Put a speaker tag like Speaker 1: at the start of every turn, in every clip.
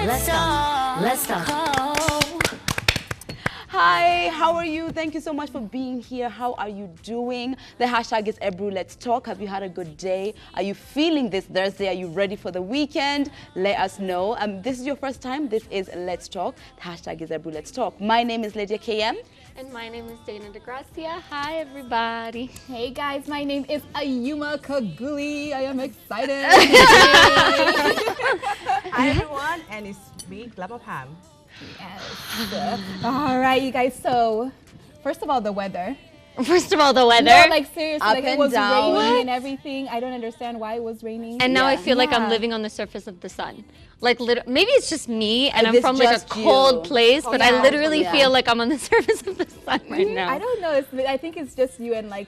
Speaker 1: Let's talk. Let's talk.
Speaker 2: Hi, how are you? Thank you so much for being here. How are you doing? The hashtag is Ebru Let's Talk. Have you had a good day? Are you feeling this Thursday? Are you ready for the weekend? Let us know. This is your first time. This is Let's Talk. The hashtag is Ebru Let's Talk. My name is Lydia KM.
Speaker 3: And my name is Dana DeGracia. Hi, everybody.
Speaker 4: Hey guys, my name is Ayuma Kaguli. I am excited.
Speaker 5: Hi everyone, and it's me, Glamour Pam.
Speaker 4: Yes. All right, you guys. So, first of all, the weather.
Speaker 3: First of all, the weather.
Speaker 4: No, like seriously,
Speaker 2: Up
Speaker 4: like
Speaker 2: and
Speaker 4: it was
Speaker 2: down.
Speaker 4: raining and everything. I don't understand why it was raining.
Speaker 3: And now I
Speaker 2: Yeah.
Speaker 3: feel like I'm
Speaker 4: Yeah.
Speaker 3: living on the surface of the sun. Like, maybe it's just me, and I'm
Speaker 2: It's
Speaker 3: from like a
Speaker 2: just
Speaker 3: cold
Speaker 2: you.
Speaker 3: place, but I
Speaker 4: Yeah.
Speaker 3: literally
Speaker 2: Yeah.
Speaker 3: feel like I'm on the surface of the sun right now.
Speaker 4: I don't know. I think it's just you and like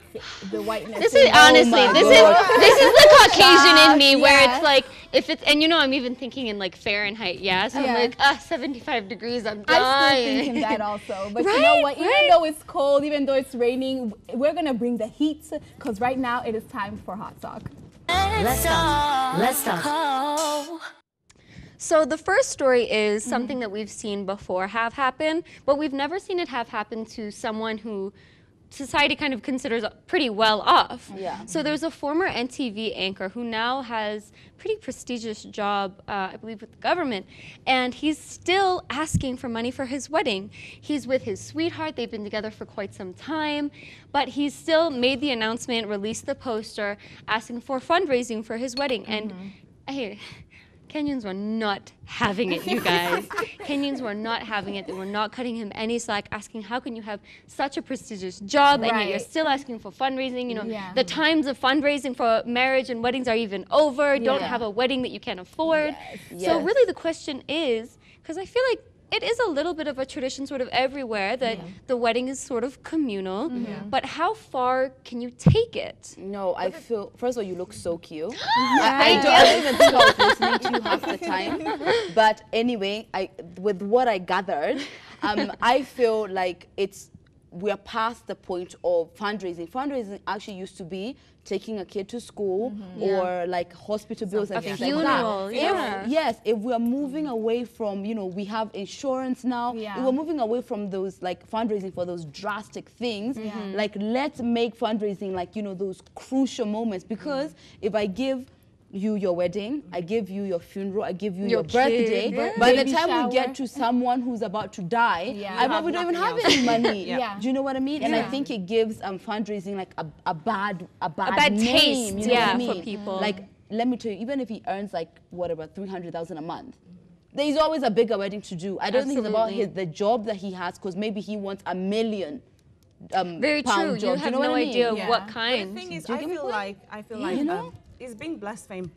Speaker 4: the whiteness.
Speaker 3: This
Speaker 4: in
Speaker 3: is
Speaker 4: you.
Speaker 3: honestly,
Speaker 2: my
Speaker 3: this
Speaker 2: God.
Speaker 3: is the Caucasian in me, where
Speaker 4: Yeah.
Speaker 3: it's like, if it's, and you know, I'm even thinking in like Fahrenheit, yeah. So
Speaker 4: Yeah.
Speaker 3: I'm like, 75 degrees, I'm
Speaker 4: I'm
Speaker 3: dying.
Speaker 4: still thinking that also. But you
Speaker 3: Right,
Speaker 4: know what? Even
Speaker 3: right.
Speaker 4: though it's cold, even though it's raining, we're gonna bring the heat because right now it is time for hot talk.
Speaker 1: Let's talk. Let's talk.
Speaker 3: So the first story is something that we've seen before have happened, but we've never seen it have happened to someone who society kind of considers pretty well off.
Speaker 2: Yeah.
Speaker 3: So there's a former NTV anchor who now has a pretty prestigious job, I believe, with the government, and he's still asking for money for his wedding. He's with his sweetheart. They've been together for quite some time, but he's still made the announcement, released the poster, asking for fundraising for his wedding. And hey, Kenyans were not having it, you guys. Kenyans were not having it. They were not cutting him any slack, asking how can you have such a prestigious job and yet you're
Speaker 4: Right.
Speaker 3: still asking for fundraising. You know,
Speaker 4: Yeah.
Speaker 3: the times of fundraising for marriage and weddings are even over. Don't
Speaker 4: Yeah.
Speaker 3: have a wedding that you can't afford.
Speaker 4: Yes.
Speaker 3: So
Speaker 2: Yes.
Speaker 3: really the question is, because I feel like it is a little bit of a tradition sort of everywhere that the wedding is sort of communal, but how far can you take it?
Speaker 2: No, I feel, first of all, you look so cute. I don't even think I was listening to you half the time. But anyway, with what I gathered, I feel like we're past the point of fundraising. Fundraising actually used to be taking a kid to school or like hospital bills and things like
Speaker 3: funeral,
Speaker 2: that.
Speaker 3: yeah.
Speaker 2: If we're moving away from, we have insurance now,
Speaker 4: Yeah.
Speaker 2: if we're moving away from those like fundraising for those drastic things, like let's make fundraising like, those crucial moments, because if I give you your wedding, I give you your funeral, I give you your birthday.
Speaker 3: kid,
Speaker 2: By the
Speaker 4: baby
Speaker 2: time we
Speaker 4: shower.
Speaker 2: get to someone who's about to die,
Speaker 4: Yeah.
Speaker 2: I probably don't even have any money.
Speaker 4: Yeah.
Speaker 2: Do you know what I mean? And I
Speaker 4: Yeah.
Speaker 2: think it gives fundraising like a bad
Speaker 3: bad
Speaker 2: name,
Speaker 3: taste,
Speaker 2: you know what I
Speaker 3: yeah,
Speaker 2: mean?
Speaker 3: for people.
Speaker 2: Like, let me tell you, even if he earns like whatever 300,000 a month, there's always a bigger wedding to do. I don't think it's about
Speaker 3: Absolutely.
Speaker 2: the job that he has, because maybe he wants $1 million.
Speaker 3: Very
Speaker 2: pound
Speaker 3: true.
Speaker 2: job.
Speaker 3: You
Speaker 2: Do
Speaker 3: have
Speaker 2: know what
Speaker 3: no
Speaker 2: I mean?
Speaker 3: idea
Speaker 5: Yeah.
Speaker 3: what
Speaker 5: But
Speaker 3: kind.
Speaker 5: the thing is,
Speaker 2: Do you
Speaker 5: I
Speaker 2: get my
Speaker 5: feel
Speaker 2: point?
Speaker 5: like,
Speaker 2: You know?
Speaker 5: he's being blasphemed.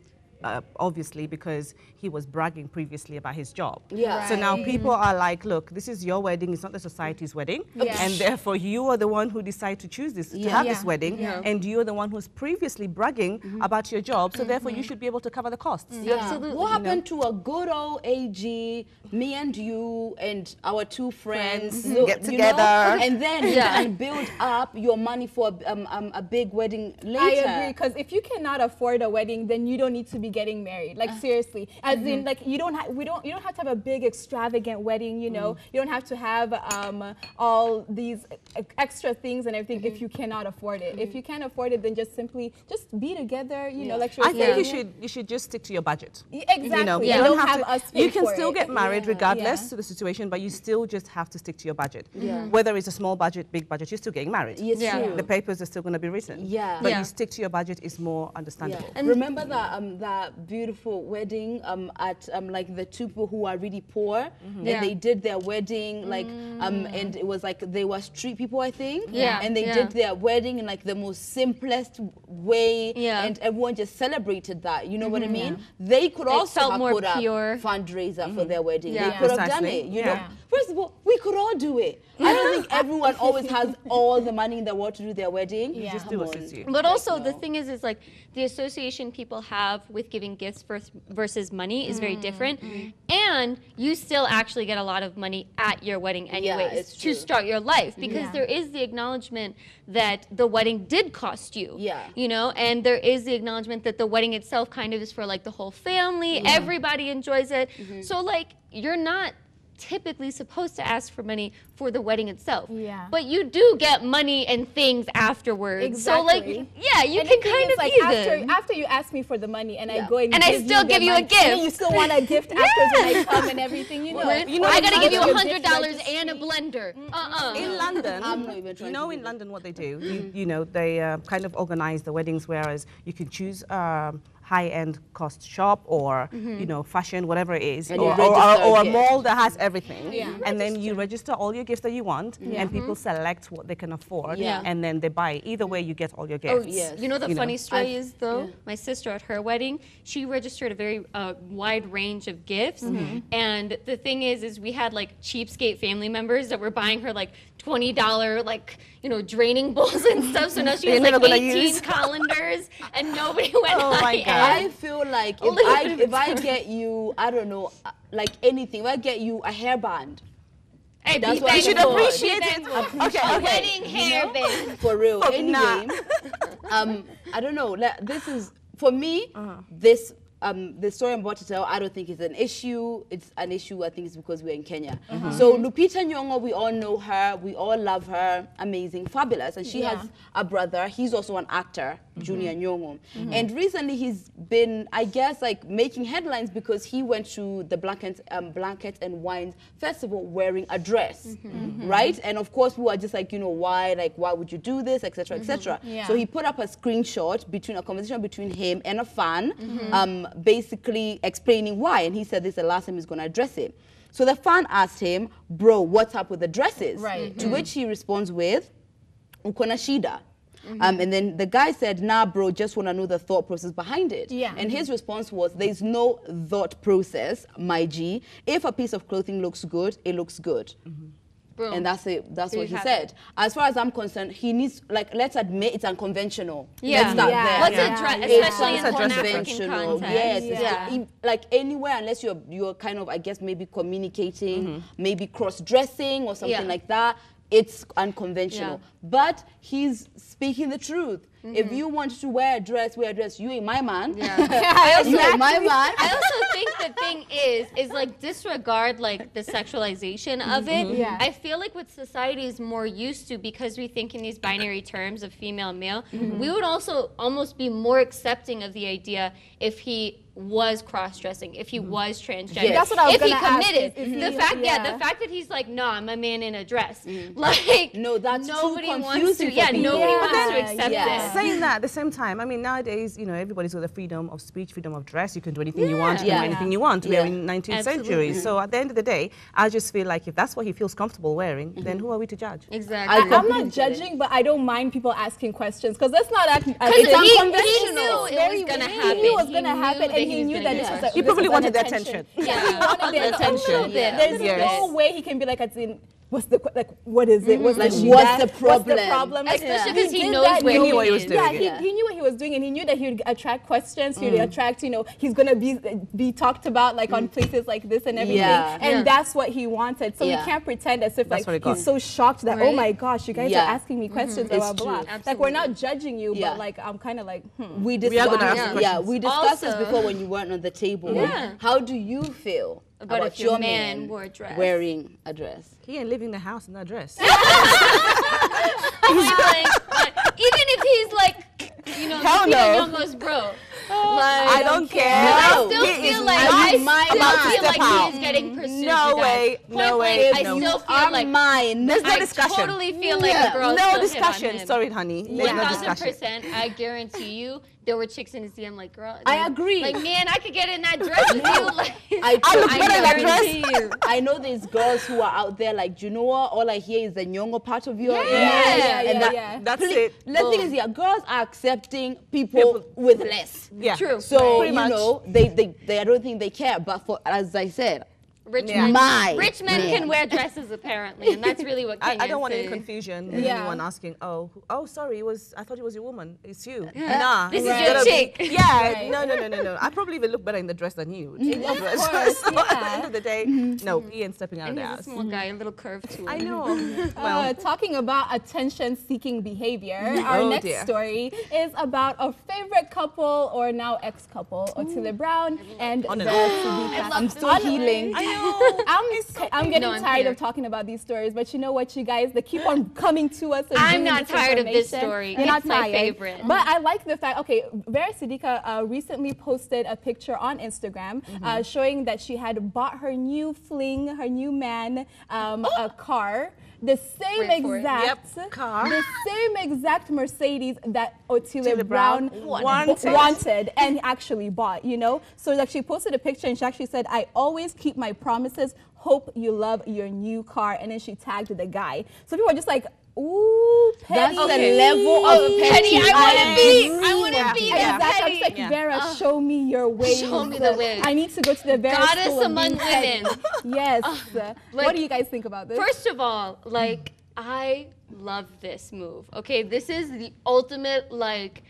Speaker 5: Obviously, because he was bragging previously about his job.
Speaker 2: Yeah.
Speaker 5: So now
Speaker 4: Right.
Speaker 5: people are like, look, this is your wedding, it's not the society's wedding.
Speaker 4: Yeah.
Speaker 5: And therefore you are the one who decide to choose this, to
Speaker 2: Yeah.
Speaker 5: have this
Speaker 4: Yeah.
Speaker 5: wedding.
Speaker 4: Yeah.
Speaker 5: And you're the one who's previously bragging about your job. So therefore you should be able to cover the costs.
Speaker 2: Yeah.
Speaker 3: Absolutely.
Speaker 2: What happened to a good old AG, me and you and our two friends,
Speaker 5: Get together.
Speaker 2: and then you
Speaker 3: Yeah.
Speaker 2: can build up your money for a big wedding later.
Speaker 4: I agree, because if you cannot afford a wedding, then you don't need to be getting married. Like seriously, as in like you don't have to have a big extravagant wedding. You don't have to have all these extra things and everything if you cannot afford it. If you can't afford it, then just be together. You know, like she was
Speaker 5: I think
Speaker 4: saying.
Speaker 5: you should just stick to your budget.
Speaker 4: Exactly.
Speaker 5: You know,
Speaker 4: You
Speaker 5: you
Speaker 4: don't
Speaker 5: don't
Speaker 4: have
Speaker 5: to,
Speaker 4: us pay
Speaker 5: you can
Speaker 4: for
Speaker 5: still
Speaker 4: it.
Speaker 5: get married
Speaker 4: Yeah.
Speaker 5: regardless
Speaker 4: Yeah.
Speaker 5: to the situation, but you still just have to stick to your budget.
Speaker 2: Yeah.
Speaker 5: Whether it's a small budget, big budget, you're still getting married.
Speaker 2: Yes,
Speaker 3: Yeah.
Speaker 2: true.
Speaker 5: The papers are still going to be written.
Speaker 2: Yeah.
Speaker 5: But
Speaker 3: Yeah.
Speaker 5: you stick to your budget is more understandable.
Speaker 2: And remember that beautiful wedding at like the two people who are really poor, and
Speaker 3: Yeah.
Speaker 2: they did their wedding like and it was like they were street people, I think.
Speaker 3: Yeah.
Speaker 2: And they
Speaker 3: Yeah.
Speaker 2: did their wedding in like the most simplest way.
Speaker 3: Yeah.
Speaker 2: And everyone just celebrated that. You know what I mean? They could
Speaker 3: It
Speaker 2: also
Speaker 3: felt
Speaker 2: have
Speaker 3: more
Speaker 2: put up
Speaker 3: pure.
Speaker 2: fundraiser for their wedding.
Speaker 3: Yeah.
Speaker 2: They could have done
Speaker 5: Precisely.
Speaker 2: it. You know.
Speaker 5: Yeah.
Speaker 2: First of all, we could all do it. I don't think everyone always has all the money in the world to do their wedding.
Speaker 4: Yeah.
Speaker 5: Just
Speaker 2: Come
Speaker 5: do what
Speaker 2: on.
Speaker 5: suits you.
Speaker 3: But also the
Speaker 2: no.
Speaker 3: thing is like the association people have with giving gifts versus money is very different. And you still actually get a lot of money at your wedding anyways
Speaker 2: it's
Speaker 3: to
Speaker 2: true.
Speaker 3: start your life, because there is the acknowledgement that the wedding did cost you.
Speaker 2: Yeah.
Speaker 3: You know, and there is the acknowledgement that the wedding itself kind of is for like the whole family. Everybody enjoys it. So like you're not typically supposed to ask for money for the wedding itself.
Speaker 4: Yeah.
Speaker 3: But you do get money and things afterwards.
Speaker 4: Exactly.
Speaker 3: So like, yeah, you
Speaker 4: And
Speaker 3: can
Speaker 4: the thing
Speaker 3: kind
Speaker 4: is,
Speaker 3: of
Speaker 4: like,
Speaker 3: even.
Speaker 4: after you ask me for the money and I go and
Speaker 3: And I
Speaker 4: give
Speaker 3: still
Speaker 4: the
Speaker 3: give you a
Speaker 4: money,
Speaker 3: gift.
Speaker 4: and then you still want a gift afterwards when I come and everything, you know.
Speaker 3: I gotta give you
Speaker 4: your
Speaker 3: $100
Speaker 4: gift
Speaker 3: and a blender.
Speaker 5: In London,
Speaker 2: I'm not even trying
Speaker 5: you know,
Speaker 2: to do
Speaker 5: in
Speaker 2: that.
Speaker 5: London, what they do, you know, they kind of organize the weddings, whereas you can choose high-end cost shop or you know, fashion, whatever it is,
Speaker 2: And
Speaker 5: or,
Speaker 2: you register
Speaker 5: or a
Speaker 2: a
Speaker 5: mall that has everything,
Speaker 4: Yeah.
Speaker 5: and then you register all your gifts that you want, and people select what they can afford,
Speaker 2: Yeah.
Speaker 5: and then they buy it. Either way, you get all your
Speaker 3: Oh,
Speaker 5: gifts.
Speaker 2: yes.
Speaker 3: you know the
Speaker 5: You know,
Speaker 3: funny story
Speaker 2: I've-
Speaker 3: is though, my sister at her wedding, she registered a very wide range of gifts, and the thing is we had like cheapskate family members that were buying her like $20 like, you know, draining bowls and stuff. So now she has
Speaker 5: You're never
Speaker 3: like
Speaker 5: gonna
Speaker 3: 18
Speaker 5: use.
Speaker 3: calendars, and nobody went
Speaker 5: Oh my
Speaker 3: high
Speaker 5: God.
Speaker 3: end.
Speaker 2: I feel like
Speaker 3: little
Speaker 2: if I get you, I don't know, like anything, if I get you a hairband,
Speaker 3: Hey,
Speaker 2: That's
Speaker 3: be
Speaker 2: what I
Speaker 5: You should
Speaker 2: Thankful.
Speaker 5: appreciate it. Okay,
Speaker 3: A
Speaker 5: okay.
Speaker 3: wedding hairband.
Speaker 2: for real.
Speaker 5: Oh,
Speaker 2: Anyway, I don't know. This is for me. This the story I'm about to tell, I don't think is an issue. It's an issue, I think it's because we're in Kenya. So Lupita Nyong'o, we all know her, we all love her, amazing, fabulous. And she has a brother, he's also an actor, Junior Nyong'o. And recently he's been, I guess, like making headlines because he went to the Blanket and Wines Festival wearing a dress, right? And of course, we were just like, you know, why would you do this, etc., etc.
Speaker 4: Yeah.
Speaker 2: So he put up a screenshot between a conversation between him and a fan, basically explaining why, and he said this is the last time he's going to address it. So the fan asked him, bro, what's up with the dresses?
Speaker 4: Right.
Speaker 2: To which he responds with, ukona shida. And then the guy said, nah, bro, just want to know the thought process behind it.
Speaker 4: Yeah.
Speaker 2: And his response was, there's no thought process, my G. If a piece of clothing looks good, it looks good.
Speaker 3: Boom.
Speaker 2: And that's it. That's
Speaker 3: There
Speaker 2: what
Speaker 3: you
Speaker 2: he
Speaker 3: have
Speaker 2: said.
Speaker 3: it.
Speaker 2: As far as I'm concerned, he needs, like, let's admit it's unconventional.
Speaker 3: Yeah.
Speaker 2: Let's start
Speaker 4: Yeah.
Speaker 2: there.
Speaker 3: What's
Speaker 4: Yeah.
Speaker 3: a dress,
Speaker 4: Yeah.
Speaker 3: especially in
Speaker 2: It's
Speaker 3: Pan African
Speaker 2: unconventional.
Speaker 3: context?
Speaker 2: Yes, it's
Speaker 4: Yeah.
Speaker 2: like anywhere unless you're kind of, I guess, maybe communicating, maybe cross-dressing or something
Speaker 3: Yeah.
Speaker 2: like that. It's unconventional.
Speaker 3: Yeah.
Speaker 2: But he's speaking the truth. If you want to wear a dress, wear a dress. You ain't my man.
Speaker 3: Yeah.
Speaker 2: You ain't my man.
Speaker 3: I also think the thing is like disregard like the sexualization of it.
Speaker 4: Yeah.
Speaker 3: I feel like what society is more used to, because we think in these binary terms of female and male, we would also almost be more accepting of the idea if he was cross-dressing, if he was transgender,
Speaker 2: Yes.
Speaker 4: That's what I was
Speaker 3: if he
Speaker 4: gonna ask,
Speaker 3: committed.
Speaker 4: is he-
Speaker 3: The fact,
Speaker 4: yeah.
Speaker 3: the fact that he's like, no, I'm a man in a dress, like
Speaker 2: No, that's too
Speaker 3: nobody wants to,
Speaker 2: confusing for
Speaker 3: yeah,
Speaker 2: people.
Speaker 3: nobody
Speaker 4: Yeah.
Speaker 3: wants to accept
Speaker 2: Yeah.
Speaker 3: this.
Speaker 5: Saying that at the same time, I mean, nowadays, you know, everybody's got the freedom of speech, freedom of dress. You can do anything you want, you can
Speaker 2: Yeah.
Speaker 5: do anything you want. We're
Speaker 2: Yeah.
Speaker 5: in 19th
Speaker 3: Absolutely.
Speaker 5: century. So at the end of the day, I just feel like if that's what he feels comfortable wearing, then who are we to judge?
Speaker 3: Exactly.
Speaker 2: I
Speaker 4: I'm
Speaker 2: completely
Speaker 4: not
Speaker 2: get it.
Speaker 4: judging, but I don't mind people asking questions because that's not
Speaker 3: Because
Speaker 4: it's
Speaker 3: he
Speaker 4: unconventional.
Speaker 3: knew it
Speaker 4: Very
Speaker 3: was gonna
Speaker 4: weird.
Speaker 3: happen.
Speaker 4: He knew it was
Speaker 3: He
Speaker 4: going to
Speaker 3: knew
Speaker 4: happen,
Speaker 3: that
Speaker 4: and
Speaker 3: he
Speaker 4: he
Speaker 3: was
Speaker 4: knew
Speaker 3: gonna
Speaker 4: that
Speaker 3: do
Speaker 4: this
Speaker 3: it.
Speaker 4: was a,
Speaker 5: He
Speaker 4: this
Speaker 5: probably
Speaker 4: was an
Speaker 5: wanted the attention.
Speaker 4: Yeah,
Speaker 3: Yeah.
Speaker 4: he wanted the
Speaker 3: Attention.
Speaker 4: attention.
Speaker 3: Yeah.
Speaker 4: There's
Speaker 5: Yes.
Speaker 4: no way he can be like, as in, what's the what is it? What's
Speaker 2: Like,
Speaker 4: the
Speaker 2: what's
Speaker 4: shida?
Speaker 2: the
Speaker 4: What's the
Speaker 2: problem?
Speaker 4: problem? Like,
Speaker 3: Especially
Speaker 4: he
Speaker 3: because he
Speaker 4: did
Speaker 3: knows
Speaker 4: that
Speaker 3: where
Speaker 5: He
Speaker 3: he
Speaker 5: knew what he was
Speaker 3: is.
Speaker 5: doing.
Speaker 4: Yeah, he knew what he was doing, and he knew that he would attract questions. He would attract, you know, he's gonna be talked about like on places like this and everything,
Speaker 2: Yeah.
Speaker 4: and
Speaker 3: Yeah.
Speaker 4: that's what he wanted. So
Speaker 2: Yeah.
Speaker 4: we can't pretend as if
Speaker 5: That's what he
Speaker 4: like
Speaker 5: got.
Speaker 4: he's so shocked that oh
Speaker 3: Right.
Speaker 4: my gosh, you guys
Speaker 2: Yeah.
Speaker 4: are asking me questions, blah blah
Speaker 2: It's
Speaker 4: blah.
Speaker 2: true.
Speaker 4: Like we're not judging you,
Speaker 2: Yeah.
Speaker 4: but like I'm kind of like
Speaker 2: We
Speaker 5: are
Speaker 2: discussed,
Speaker 5: gonna ask the
Speaker 2: yeah,
Speaker 5: questions.
Speaker 2: we discussed this
Speaker 3: Also-
Speaker 2: before when you weren't on the table.
Speaker 3: Yeah.
Speaker 2: How do you feel
Speaker 3: About if your man wore a dress.
Speaker 2: wearing a dress?
Speaker 5: He ain't leaving the house in that dress.
Speaker 3: He's like, even if he's like, you know,
Speaker 5: Hell
Speaker 3: Lupita
Speaker 5: no.
Speaker 3: Nyong'o's bro.
Speaker 5: I don't care.
Speaker 3: I
Speaker 5: He
Speaker 3: still
Speaker 5: is
Speaker 3: feel like
Speaker 5: not
Speaker 3: I
Speaker 2: my
Speaker 3: still
Speaker 2: man.
Speaker 3: feel
Speaker 5: Step
Speaker 3: like
Speaker 5: out.
Speaker 3: he's getting pursued.
Speaker 5: No
Speaker 3: you guys.
Speaker 5: way,
Speaker 3: Point
Speaker 5: no
Speaker 3: blank,
Speaker 5: way,
Speaker 3: I
Speaker 5: no.
Speaker 3: still
Speaker 2: You are
Speaker 3: feel like
Speaker 2: mine.
Speaker 5: There's no
Speaker 3: I
Speaker 5: discussion.
Speaker 3: totally feel like
Speaker 2: Yeah.
Speaker 3: the girl
Speaker 5: No
Speaker 3: still hit on
Speaker 5: discussion.
Speaker 3: him.
Speaker 5: Sorry, honey. There's no discussion.
Speaker 3: 1000%. I guarantee you, there were chicks in his DM like, girl.
Speaker 2: I agree.
Speaker 3: Like, man, I could get in that dress with you. Like,
Speaker 2: I
Speaker 5: look better in that dress.
Speaker 3: guarantee you.
Speaker 2: I know there's girls who are out there like, do you know what? All I hear is the Nyong'o part of your
Speaker 3: Yeah.
Speaker 2: and that,
Speaker 4: yeah.
Speaker 5: That's
Speaker 2: Please,
Speaker 5: it.
Speaker 2: the thing is, yeah, girls are accepting people with less.
Speaker 5: Yeah.
Speaker 3: True.
Speaker 2: So
Speaker 5: Pretty
Speaker 2: you
Speaker 5: much.
Speaker 2: know, they I don't think they care. But for as I said,
Speaker 3: Rich
Speaker 5: Yeah.
Speaker 3: men,
Speaker 2: My
Speaker 3: rich men
Speaker 2: man.
Speaker 3: can wear dresses apparently, and that's really what
Speaker 5: I
Speaker 3: Kenyans
Speaker 5: don't want any
Speaker 3: say.
Speaker 5: confusion.
Speaker 4: Yeah.
Speaker 5: Anyone asking, oh, sorry, I thought it was your woman. It's you.
Speaker 3: Yeah.
Speaker 5: Nah,
Speaker 3: This is
Speaker 5: it's
Speaker 3: your
Speaker 5: gotta be-
Speaker 3: chick.
Speaker 5: Yeah,
Speaker 4: Right.
Speaker 5: no. I probably even look better in the dress than you.
Speaker 4: Of course, yeah.
Speaker 5: of the day, no, Ian stepping out of
Speaker 3: And
Speaker 5: the
Speaker 3: he's a
Speaker 5: house.
Speaker 3: small guy, a little curve to him.
Speaker 5: I know. Well,
Speaker 4: Talking about attention-seeking behavior, our next
Speaker 5: dear.
Speaker 4: story is about a favorite couple, or now ex-couple, Otile Brown and
Speaker 5: On and
Speaker 4: Vera
Speaker 5: off.
Speaker 4: Sidika.
Speaker 2: I'm still healing.
Speaker 5: I know.
Speaker 4: I'm getting
Speaker 3: No, I'm
Speaker 4: tired
Speaker 3: here.
Speaker 4: of talking about these stories, but you know what, you guys? They keep on coming to us. And
Speaker 3: I'm
Speaker 4: bringing
Speaker 3: not
Speaker 4: this
Speaker 3: tired of this
Speaker 4: information.
Speaker 3: story.
Speaker 4: You're not
Speaker 3: It's my
Speaker 4: tired.
Speaker 3: favorite.
Speaker 4: But I like the fact, okay, Vera Sidika recently posted a picture on Instagram showing that she had bought her new fling, her new man, a car. The same
Speaker 3: Wait for it.
Speaker 4: exact
Speaker 5: car.
Speaker 4: the same exact Mercedes that Otile
Speaker 5: Otile
Speaker 4: Brown
Speaker 5: Brown
Speaker 4: wanted and actually bought, you know? So like she posted a picture and she actually said, "I always keep my promises. Hope you love your new car." And then she tagged the guy. So people are just like, ooh, petty.
Speaker 2: That's the level of
Speaker 3: Petty, I want to be. I want to
Speaker 5: Yeah.
Speaker 3: be
Speaker 5: Yeah.
Speaker 3: that
Speaker 4: Exactly. I
Speaker 3: petty.
Speaker 4: was like, Vera, show me your ways.
Speaker 3: Show me the ways.
Speaker 4: I need to go to the Vera
Speaker 3: Goddess
Speaker 4: school of
Speaker 3: among
Speaker 4: being petty.
Speaker 3: women.
Speaker 4: Yes. What
Speaker 3: like,
Speaker 4: do you guys think about this?
Speaker 3: First of all, like, I love this move. Okay, this is the ultimate, like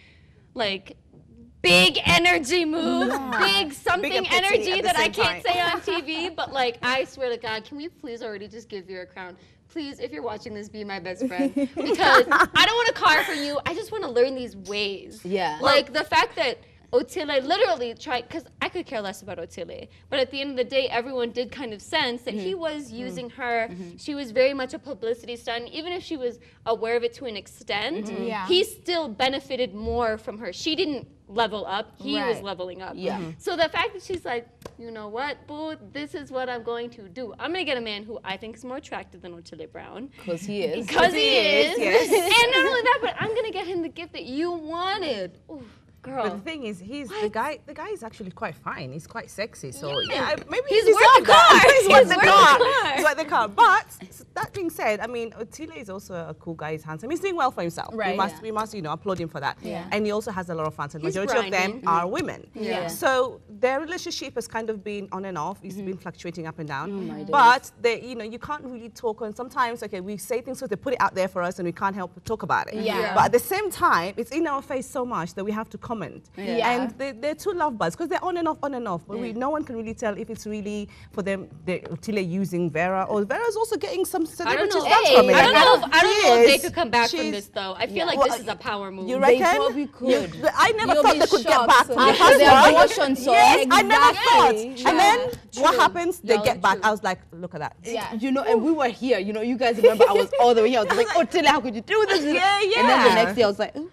Speaker 3: big energy move, big something
Speaker 5: Big and pretty
Speaker 3: energy
Speaker 5: at the
Speaker 3: that I
Speaker 5: same
Speaker 3: can't
Speaker 5: time.
Speaker 3: say on TV, but like, I swear to God, can we please already just give you a crown? Please, if you're watching this, be my best friend. Because I don't want a car for you. I just want to learn these ways.
Speaker 2: Yeah.
Speaker 3: Like the fact that Otile literally tried, because I could care less about Otile, but at the end of the day, everyone did kind of sense that he was using her. She was very much a publicity stunt. Even if she was aware of it to an extent,
Speaker 4: Yeah.
Speaker 3: he still benefited more from her. She didn't level up, he was
Speaker 4: Right.
Speaker 3: leveling up.
Speaker 2: Yeah.
Speaker 3: So the fact that she's like, you know what, boo, this is what I'm going to do. I'm going to get a man who I think is more attractive than Otile Brown.
Speaker 2: Because he is.
Speaker 3: Because he is.
Speaker 5: yes.
Speaker 3: And not only that, but I'm going to get him the gift that you wanted. Ooh, girl.
Speaker 5: But the thing is, the guy is actually quite fine. He's quite sexy. So yeah, maybe
Speaker 3: He's
Speaker 5: deserved
Speaker 3: worth the
Speaker 5: that.
Speaker 3: car.
Speaker 5: He's
Speaker 3: He's
Speaker 5: worth the
Speaker 3: worth the
Speaker 5: car.
Speaker 3: car.
Speaker 5: He's worth the car. But that being said, I mean, Otile is also a cool guy. He's handsome. He's doing well for himself.
Speaker 4: Right.
Speaker 5: We must, applaud him for that.
Speaker 4: Yeah.
Speaker 5: And he also has a lot of fans. And
Speaker 3: He's
Speaker 5: majority of them
Speaker 3: grinding.
Speaker 5: are women.
Speaker 3: Yeah.
Speaker 5: So their relationship has kind of been on and off. It's been fluctuating up and down.
Speaker 2: my days.
Speaker 5: But they, you can't really talk on. Sometimes, okay, we say things so they put it out there for us, and we can't help but talk about it.
Speaker 4: Yeah.
Speaker 5: But at the same time, it's in our face so much that we have to comment.
Speaker 4: Yeah.
Speaker 5: And they're two love buds because they're on and off. But no one can really tell if it's really for them, Otile using Vera, or Vera's also getting some
Speaker 3: I don't
Speaker 5: celebrity
Speaker 3: know.
Speaker 5: stuff from it.
Speaker 3: I don't know if they
Speaker 5: Yes.
Speaker 3: could come back from
Speaker 5: She's-
Speaker 3: this though. I feel like
Speaker 5: Well,
Speaker 3: this is a power move.
Speaker 5: You
Speaker 2: They
Speaker 5: reckon?
Speaker 2: probably could.
Speaker 5: I never
Speaker 4: You'll
Speaker 5: thought
Speaker 4: be
Speaker 5: they could get
Speaker 4: shocked.
Speaker 5: back from the
Speaker 2: After
Speaker 5: first
Speaker 2: the
Speaker 5: one.
Speaker 2: abortion song.
Speaker 5: Yes, I never thought.
Speaker 4: Exactly.
Speaker 5: And then
Speaker 4: Yeah.
Speaker 5: what happens? They
Speaker 3: Y'all
Speaker 5: get
Speaker 3: are
Speaker 5: back.
Speaker 3: true.
Speaker 5: I was like, look at that.
Speaker 4: Yeah.
Speaker 2: You know, and we were here. You know, you guys remember I was all the way here. I was like, Otile, how could you do this?
Speaker 5: Yeah,
Speaker 2: And then the
Speaker 5: yeah.
Speaker 2: next day I was like, "Ooh,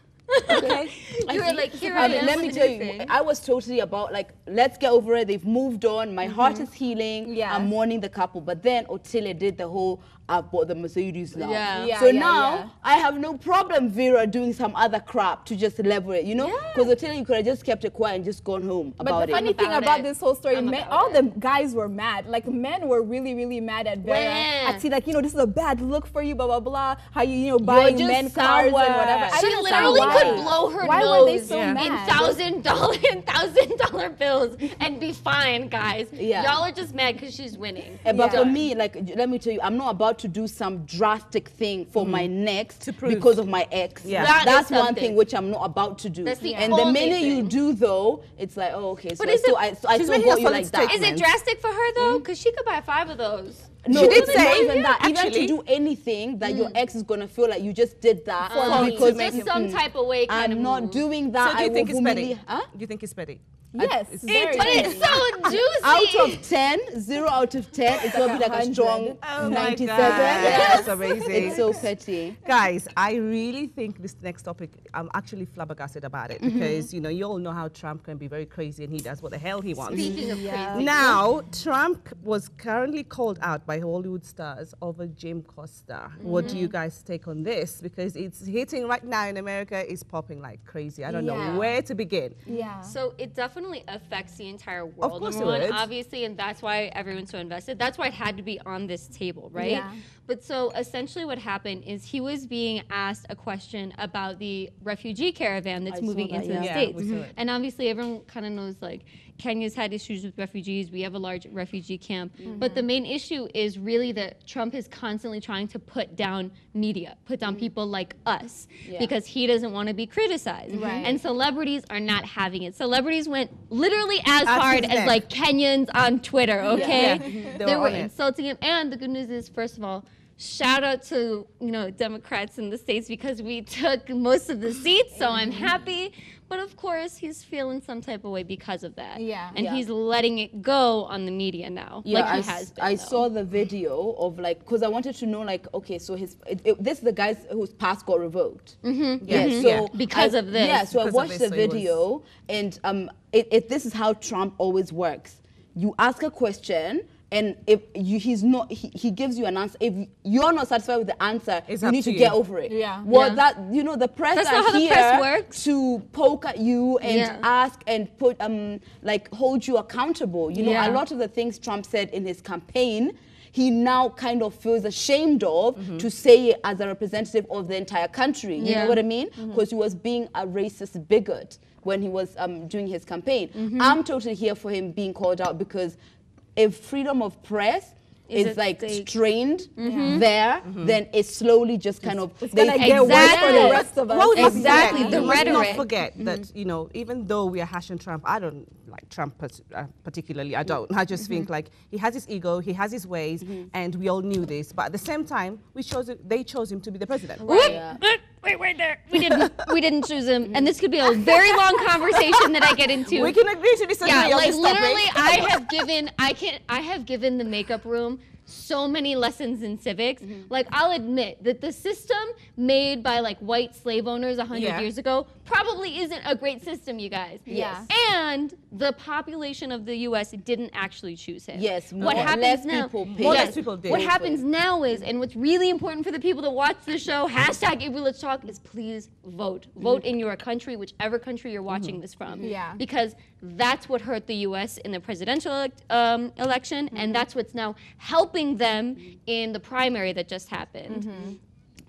Speaker 2: okay.
Speaker 3: You were like, here I am.
Speaker 2: Let me
Speaker 3: with
Speaker 2: tell
Speaker 3: this
Speaker 2: you,
Speaker 3: thing.
Speaker 2: I was totally about like, let's get over it. They've moved on. My heart is healing.
Speaker 4: Yeah.
Speaker 2: I'm mourning the couple. But then Otile did the whole, I bought the Mercedes now.
Speaker 3: Yeah.
Speaker 4: Yeah,
Speaker 2: So
Speaker 4: yeah,
Speaker 2: now
Speaker 4: yeah.
Speaker 2: I have no problem Vera doing some other crap to just level it, you know? Because Otile, you could have just kept it quiet and just gone home
Speaker 4: But
Speaker 2: about
Speaker 4: the funny
Speaker 2: it.
Speaker 4: thing
Speaker 3: about
Speaker 4: about
Speaker 3: it.
Speaker 4: this whole story,
Speaker 3: I'm
Speaker 4: men,
Speaker 3: about
Speaker 4: all
Speaker 3: it.
Speaker 4: the guys were mad. Like men were really, really mad at Vera.
Speaker 3: When?
Speaker 4: I'd see like, this is a bad look for you, blah, blah, blah. How you, buying
Speaker 2: just
Speaker 4: men cars and
Speaker 2: sour.
Speaker 4: whatever. I
Speaker 3: She
Speaker 4: don't
Speaker 3: literally
Speaker 4: understand
Speaker 3: could
Speaker 4: why.
Speaker 3: blow her
Speaker 4: Why
Speaker 3: nose
Speaker 4: were they so
Speaker 3: in
Speaker 4: mad?
Speaker 3: $1,000 bills and be fine, guys.
Speaker 2: Yeah.
Speaker 3: Y'all are just mad because she's winning.
Speaker 2: But
Speaker 4: Yeah.
Speaker 2: for me, like, let me tell you, I'm not about to do some drastic thing for my next
Speaker 5: To prove.
Speaker 2: because of my ex.
Speaker 5: Yeah.
Speaker 3: That
Speaker 2: That's
Speaker 3: is
Speaker 2: one
Speaker 3: something.
Speaker 2: thing which I'm not about to do.
Speaker 3: That's the
Speaker 2: And the
Speaker 3: only
Speaker 2: minute you
Speaker 3: thing.
Speaker 2: do, though, it's like, oh, okay. So
Speaker 3: But
Speaker 2: I
Speaker 3: is
Speaker 2: still,
Speaker 3: it-
Speaker 2: I
Speaker 5: She's
Speaker 2: still
Speaker 5: making a
Speaker 2: got you
Speaker 5: solid
Speaker 2: like that.
Speaker 5: statement.
Speaker 3: Is it drastic for her though? Because she could buy 5 of those.
Speaker 2: No,
Speaker 5: She did
Speaker 2: it's
Speaker 5: say,
Speaker 2: not even that. Even
Speaker 5: actually.
Speaker 2: to do anything that your ex is gonna feel like you just did that
Speaker 5: me.
Speaker 2: because
Speaker 5: To make
Speaker 3: just some type of way kind of
Speaker 2: I'm not
Speaker 3: move.
Speaker 2: doing that.
Speaker 5: So do you
Speaker 2: I
Speaker 5: think
Speaker 2: will
Speaker 5: it's petty?
Speaker 2: humili- Huh?
Speaker 5: Do you think it's petty?
Speaker 4: Yes, very
Speaker 3: But
Speaker 4: good.
Speaker 3: it's so juicy.
Speaker 2: Out of 10, 0 out of 10, it's gonna be like a
Speaker 4: 100.
Speaker 2: strong
Speaker 5: Oh my
Speaker 2: 97.
Speaker 5: God.
Speaker 2: Yes.
Speaker 5: That's amazing.
Speaker 2: It's so petty.
Speaker 5: Guys, I really think this next topic, I'm actually flabbergasted about it because, you all know how Trump can be very crazy and he does what the hell he wants.
Speaker 3: Speaking of crazy.
Speaker 5: Now, Trump was currently called out by Hollywood stars over Jim Costa. What do you guys take on this? Because it's hitting right now in America, it's popping like crazy. I don't
Speaker 4: Yeah.
Speaker 5: know where to begin.
Speaker 4: Yeah.
Speaker 3: So it definitely affects the entire world.
Speaker 5: course
Speaker 3: Number
Speaker 5: it
Speaker 3: one,
Speaker 5: would.
Speaker 3: obviously, and that's why everyone's so invested. That's why it had to be on this table, right?
Speaker 4: Yeah.
Speaker 3: But so essentially what happened is he was being asked a question about the refugee caravan that's
Speaker 2: I saw
Speaker 3: moving
Speaker 2: that,
Speaker 3: into the
Speaker 2: yeah.
Speaker 5: Yeah,
Speaker 3: States.
Speaker 5: we saw it.
Speaker 3: And obviously everyone kind of knows like Kenya's had issues with refugees. We have a large refugee camp. But the main issue is really that Trump is constantly trying to put down media, put down people like us, because he doesn't want to be criticized. And celebrities are not having it. Celebrities went literally as hard as like Kenyans on Twitter, okay? They were insulting him. And the good news is, first of all, shout out to, you know, Democrats in the States, because we took most of the seats, so I'm happy. But of course, he's feeling some type of way because of that. And he's letting it go on the media now, like he has been.
Speaker 2: I saw the video of like, because I wanted to know like, okay, so this is the guy whose pass got revoked. So
Speaker 3: because of this.
Speaker 2: Yeah, so I watched the video, and this is how Trump always works. You ask a question, and if he gives you an answer. If you're not satisfied with the answer, you need to get over it. Well, that, you know, the press
Speaker 3: That's
Speaker 2: are
Speaker 3: not how the
Speaker 2: here
Speaker 3: press works.
Speaker 2: to poke at you and ask and put like hold you accountable. You know, a lot of the things Trump said in his campaign, he now kind of feels ashamed of to say it as a representative of the entire country. You know what I mean? Because he was being a racist bigot when he was doing his campaign. I'm totally here for him being called out, because if freedom of press is like strained there, then it's slowly just kind of...
Speaker 4: It's going to get worse for the rest of us.
Speaker 5: Well,
Speaker 3: Exactly, the
Speaker 5: we must not
Speaker 3: rhetoric.
Speaker 5: forget that, you know, even though we are hashing Trump, I don't like Trump particularly. I don't. I just think like he has his ego, he has his ways, and we all knew this. But at the same time, they chose him to be the president.
Speaker 3: Wait there. We didn't choose him, and this could be a very long conversation that I get into.
Speaker 5: We can agree to disagree on
Speaker 3: like
Speaker 5: this
Speaker 3: literally,
Speaker 5: topic.
Speaker 3: I have given the makeup room so many lessons in civics. Like, I'll admit that the system made by like white slave owners 100 years ago probably isn't a great system, you guys. And the population of the U.S. didn't actually choose him. What happens now?
Speaker 5: More less people did.
Speaker 3: What happens now is, and what's really important for the people that watch the show, hashtag If We Let's Talk, is please vote. Vote in your country, whichever country you're watching this from. Because that's what hurt the U.S. in the presidential election, and that's what's now helping them in the primary that just happened.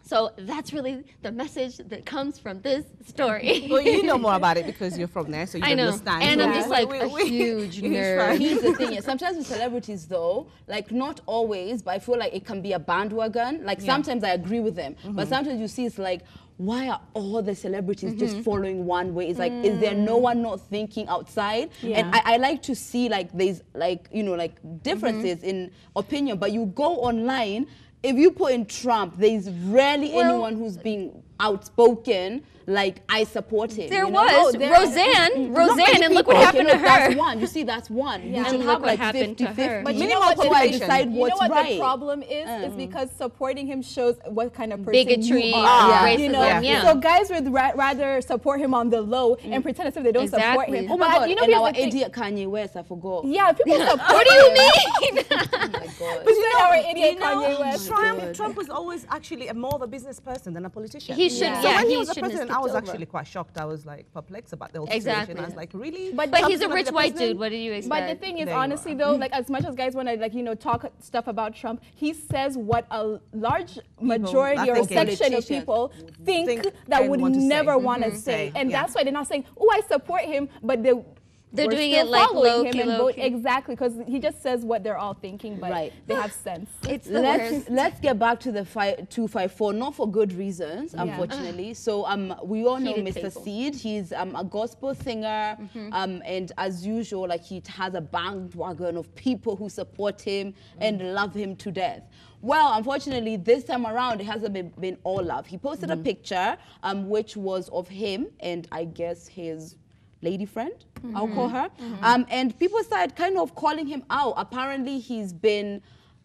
Speaker 3: So that's really the message that comes from this story.
Speaker 5: Well, you know more about it because you're from there, so you understand.
Speaker 3: And
Speaker 5: so
Speaker 3: I'm just like a huge nerd.
Speaker 2: Here's the thing, sometimes with celebrities though, like not always, but I feel like it can be a bandwagon. Like sometimes I agree with them, but sometimes you see it's like, why are all the celebrities just following one way? It's like, is there no one not thinking outside? And I like to see like there's like, you know, like differences in opinion, but you go online, if you put in Trump, there's rarely anyone who's being outspoken like I support him.
Speaker 3: There was Roseanne, and look what happened to her.
Speaker 2: That's one. You see, that's one. You should have like 50-50.
Speaker 4: But
Speaker 2: you
Speaker 4: know
Speaker 2: know
Speaker 4: what
Speaker 2: what? Decide what's
Speaker 4: you know what
Speaker 2: right.
Speaker 4: the problem is because supporting him shows what kind of person
Speaker 3: Bigotry,
Speaker 4: you are.
Speaker 3: racism,
Speaker 4: You know? So guys would rather support him on the low and pretend as if they don't support him.
Speaker 2: Oh my God!
Speaker 4: You know,
Speaker 2: and our idiot Kanye West, I forgot.
Speaker 4: Yeah, people support.
Speaker 3: What do you mean?
Speaker 2: Oh my God!
Speaker 4: But you know, our idiot Kanye West.
Speaker 5: Trump was always actually more of a business person than a politician.
Speaker 3: He should.
Speaker 5: So when he
Speaker 3: he
Speaker 5: was the
Speaker 3: shouldn't have
Speaker 5: president, I was
Speaker 3: skipped over.
Speaker 5: actually quite shocked. I was like perplexed about the whole
Speaker 3: Exactly.
Speaker 5: situation. I was like, really?
Speaker 3: But
Speaker 5: Trump's
Speaker 3: he's a
Speaker 5: gonna be
Speaker 3: rich
Speaker 5: the
Speaker 3: white
Speaker 5: president?
Speaker 3: dude. What do you expect?
Speaker 4: But the thing is,
Speaker 5: There you
Speaker 4: honestly
Speaker 5: are.
Speaker 4: though, like as much as guys want to like, you know, talk stuff about Trump, he says what a large majority or section of people think that
Speaker 5: and
Speaker 4: would
Speaker 5: want to say.
Speaker 4: never want to say. And that's why they're not saying, oh, I support him, but
Speaker 3: They're
Speaker 4: we're
Speaker 3: doing
Speaker 4: still
Speaker 3: it like
Speaker 4: following
Speaker 3: low-key,
Speaker 4: him and
Speaker 3: low-key.
Speaker 4: exactly, because he just says what they're all thinking, but they have sense.
Speaker 3: It's the worst.
Speaker 2: Let's get back to the 254, not for good reasons, unfortunately. So we all know
Speaker 3: Heated
Speaker 2: Mr.
Speaker 3: table.
Speaker 2: Seed. He's a gospel singer, and as usual, like he has a bandwagon of people who support him and love him to death. Well, unfortunately, this time around, it hasn't been all love. He posted a picture, which was of him and I guess his lady friend, I'll call her. And people started kind of calling him out. Apparently, he's been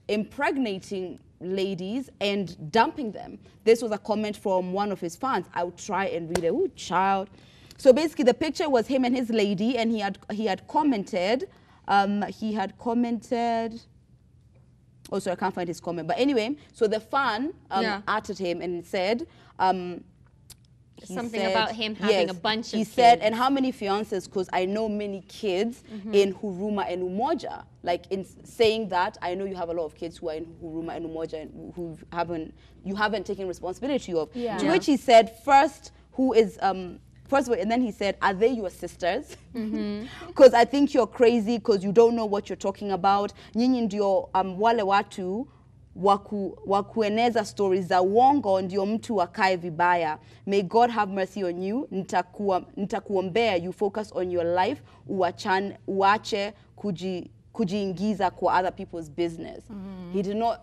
Speaker 2: impregnating ladies and dumping them. This was a comment from one of his fans. I'll try and read it. Ooh, child. So basically, the picture was him and his lady, and he had commented. Oh, sorry, I can't find his comment. But anyway, so the fan added him and said.
Speaker 3: Something about him having a bunch of
Speaker 2: He
Speaker 3: kids.
Speaker 2: said, and how many fiancés? Because I know many kids in Huruma and Umoja. Like in saying that, I know you have a lot of kids who are in Huruma and Umoja and you haven't taken responsibility of. To which he said, first, who is first of all, and then he said, are they your sisters? Because I think you're crazy because you don't know what you're talking about. Nyinyi ndio wale watu wakueneza stories za uongo ndio mtu wakae vibaya. May God have mercy on you. Nitakuombea you focus on your life. Uache kujiingiza kwa other people's business. He did not,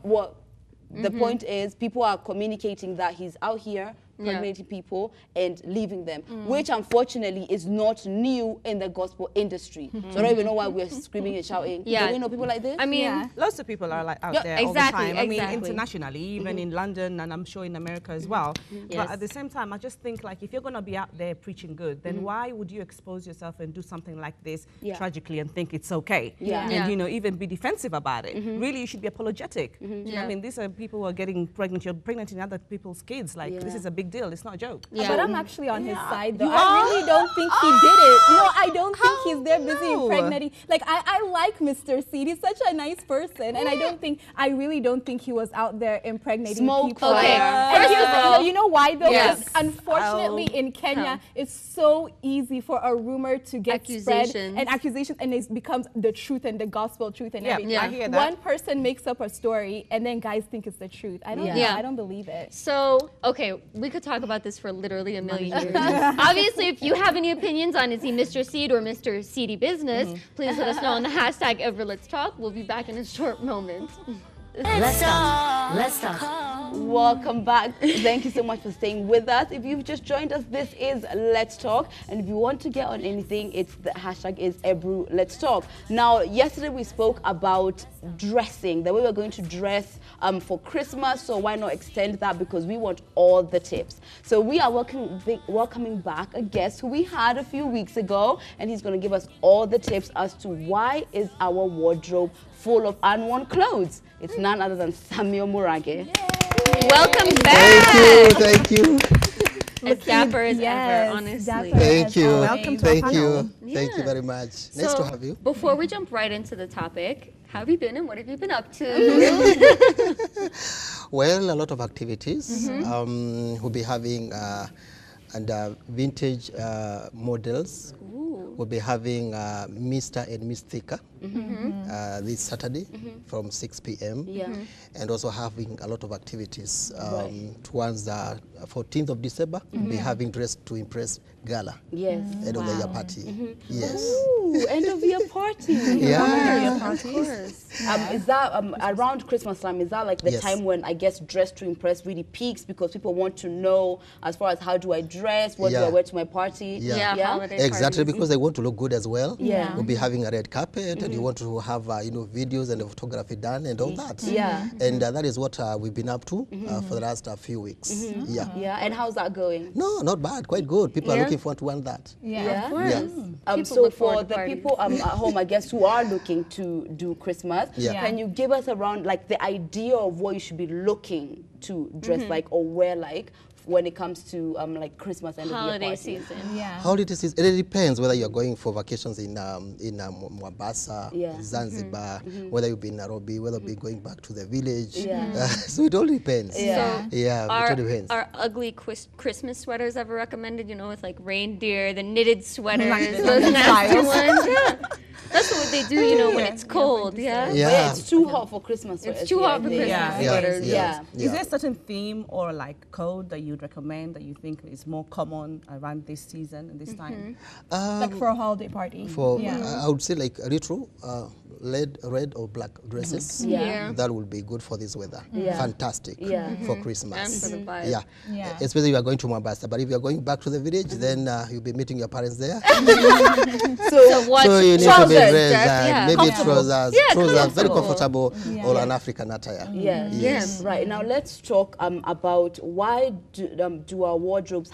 Speaker 2: the point is people are communicating that he's out here impregnating people and leaving them, which unfortunately is not new in the gospel industry. So I don't even know why we're screaming and shouting. Do we know people like this?
Speaker 3: I mean,
Speaker 5: lots of people are like out there all the time. I mean, internationally, even in London, and I'm sure in America as well. But at the same time, I just think like if you're going to be out there preaching good, then why would you expose yourself and do something like this tragically and think it's okay? And you know, even be defensive about it. Really, you should be apologetic. You know, I mean, these are people who are getting pregnant. You're pregnant in other people's kids. Like this is a big deal. It's not a joke.
Speaker 4: But I'm actually on his side, though. I really don't think he did it. No, I don't think he's there busy impregnating. Like, I like Mr. C. He's such a nice person. And I really don't think he was out there impregnating people.
Speaker 3: Okay.
Speaker 4: And you know why, though? Because unfortunately, in Kenya, it's so easy for a rumor to get spread. And accusations. And it becomes the truth and the gospel truth and everything.
Speaker 5: I hear that.
Speaker 4: One person makes up a story, and then guys think it's the truth. I don't know. I don't believe it.
Speaker 3: So, okay, we could talk about this for literally a million years. Obviously, if you have any opinions on is he Mr. Seed or Mr. Seedy Business, please let us know on the hashtag #EverLet'sTalk. We'll be back in a short moment.
Speaker 1: Let's talk. Let's talk.
Speaker 2: Welcome back. Thank you so much for staying with us. If you've just joined us, this is Let's Talk. And if you want to get on anything, it's the hashtag is Ebru Let's Talk. Now, yesterday we spoke about dressing, the way we're going to dress for Christmas. So why not extend that? Because we want all the tips. So we are welcoming back a guest who we had a few weeks ago, and he's going to give us all the tips as to why is our wardrobe full of unworn clothes. It's none other than Samuel Murage.
Speaker 3: Welcome back.
Speaker 6: Thank you.
Speaker 3: As dapper as ever, honestly.
Speaker 6: Thank you.
Speaker 5: Welcome to our panel.
Speaker 6: Thank you very much. Nice to have you.
Speaker 3: Before we jump right into the topic, how have you been and what have you been up to?
Speaker 6: Well, a lot of activities. We'll be having vintage models. We'll be having Mr. and Miss Thika this Saturday from 6 p.m. And also having a lot of activities. Towards the 14th of December, we'll be having Dress to Impress Gala. End of the year party. Yes.
Speaker 2: Ooh, end of year party.
Speaker 3: Of course.
Speaker 2: Is that around Christmas time? Is that like the time when I guess Dress to Impress really peaks because people want to know as far as how do I dress, what do I wear to my party?
Speaker 6: Exactly, because they want to look good as well. We'll be having a red carpet, and you want to have videos and photography done and all that. And that is what we've been up to for the last few weeks.
Speaker 2: And how's that going?
Speaker 6: No, not bad. Quite good. People are looking forward to want that.
Speaker 3: Of course.
Speaker 2: So for the people at home, I guess, who are looking to do Christmas, can you give us around like the idea of what you should be looking to dress like or wear like when it comes to like Christmas and
Speaker 3: holiday season?
Speaker 6: Holiday season. It depends whether you're going for vacations in Mombasa, Zanzibar, whether you'll be in Nairobi, whether you'll be going back to the village. So it all depends.
Speaker 3: So
Speaker 6: it all depends.
Speaker 3: Are ugly Christmas sweaters ever recommended? You know, with like reindeer, the knitted sweaters,
Speaker 5: Like
Speaker 3: those nasty ones. That's what they do, you know, when it's cold.
Speaker 2: But it's too hot for Christmas sweaters.
Speaker 3: It's too hot for Christmas sweaters.
Speaker 5: Is there a certain theme or like code that you'd recommend that you think is more common around this season and this time?
Speaker 4: Like for a holiday party.
Speaker 6: I would say like retro, red or black dresses. That will be good for this weather. Fantastic for Christmas.
Speaker 3: And for the vibe.
Speaker 6: Especially if you are going to Mombasa. But if you are going back to the village, then you'll be meeting your parents there.
Speaker 3: So
Speaker 6: you need to be dressed, maybe trousers, very comfortable, or an African attire.
Speaker 2: Right, now let's talk about why do our wardrobes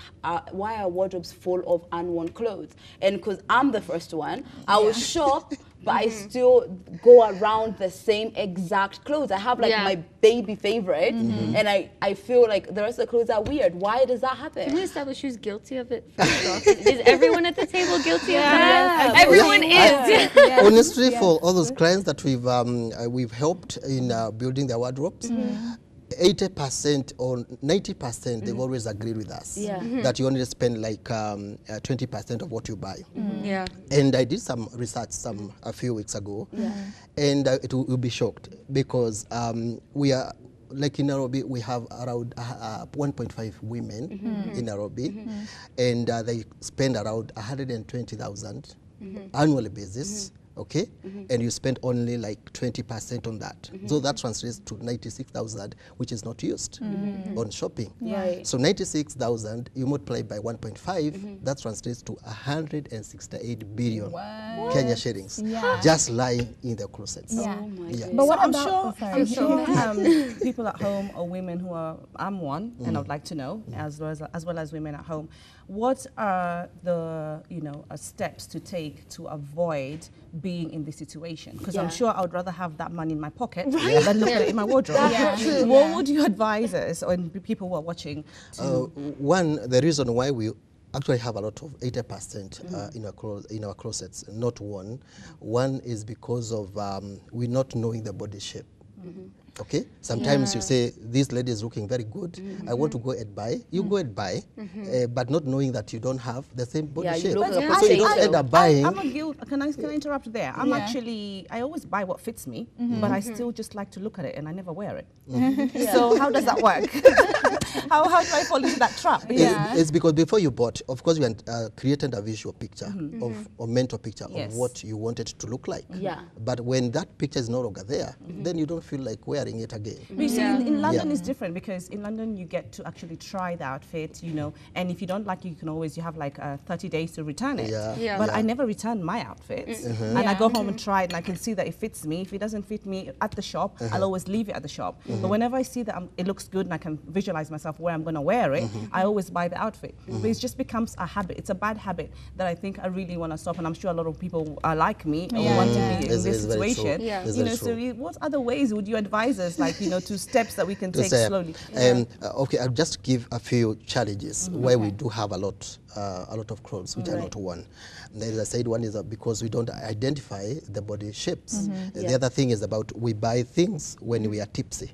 Speaker 2: why are wardrobes full of unworn clothes? And because I'm the first one, I was shocked, but I still go around the same exact clothes. I have like my baby favorite, and I feel like the rest of the clothes are weird. Why does that happen?
Speaker 3: Can we establish who's guilty of it first off? Is everyone at the table guilty of that? Everyone is.
Speaker 6: Honestly, for all those clients that we've helped in building their wardrobes, 80% or 90%, they've always agreed with us that you only spend like 20% of what you buy.
Speaker 3: Yeah.
Speaker 6: And I did some research a few weeks ago, and it will be shocked because we are, like in Nairobi, we have around 1.5 women in Nairobi, and they spend around 120,000 annually basis. Okay, and you spend only like 20% on that. So that translates to 96,000, which is not used on shopping. So 96,000, you multiply by 1.5, that translates to 168 billion Kenya shillings, just lying in the closets.
Speaker 4: But what
Speaker 5: I'm
Speaker 4: about,
Speaker 5: sure people at home or women who are, I'm one, and I would like to know, as well as women at home, what are the steps to take to avoid being in this situation? Because I'm sure I would rather have that money in my pocket than look at it in my wardrobe. What would you advise us or people who are watching?
Speaker 6: One, the reason why we actually have a lot of 80% in our closets, not one. One is because of we not knowing the body shape. Okay, sometimes you say, this lady is looking very good, I want to go and buy. You go and buy, but not knowing that you don't have the same body shape. So you don't end up buying.
Speaker 5: Can I interrupt there? I'm actually, I always buy what fits me, but I still just like to look at it and I never wear it. So how does that work? how do I fall into that trap?
Speaker 6: It's because before you bought, of course, you created a visual picture of, or mental picture of what you wanted to look like. But when that picture is no longer there, then you don't feel like wearing it again.
Speaker 5: But you see, in London it's different because in London you get to actually try the outfit, and if you don't like it, you have like 30 days to return it. But I never return my outfits, and I go home and try it, and I can see that it fits me. If it doesn't fit me at the shop, I'll always leave it at the shop. But whenever I see that it looks good and I can visualize myself where I'm going to wear it, I always buy the outfit. But it just becomes a habit. It's a bad habit that I think I really want to stop, and I'm sure a lot of people are like me or want to be in this situation. So what other ways would you advise us, to steps that we can take slowly?
Speaker 6: Okay, I'll just give a few challenges where we do have a lot of clothes which are not one. And as I said, one is because we don't identify the body shapes. The other thing is about we buy things when we are tipsy.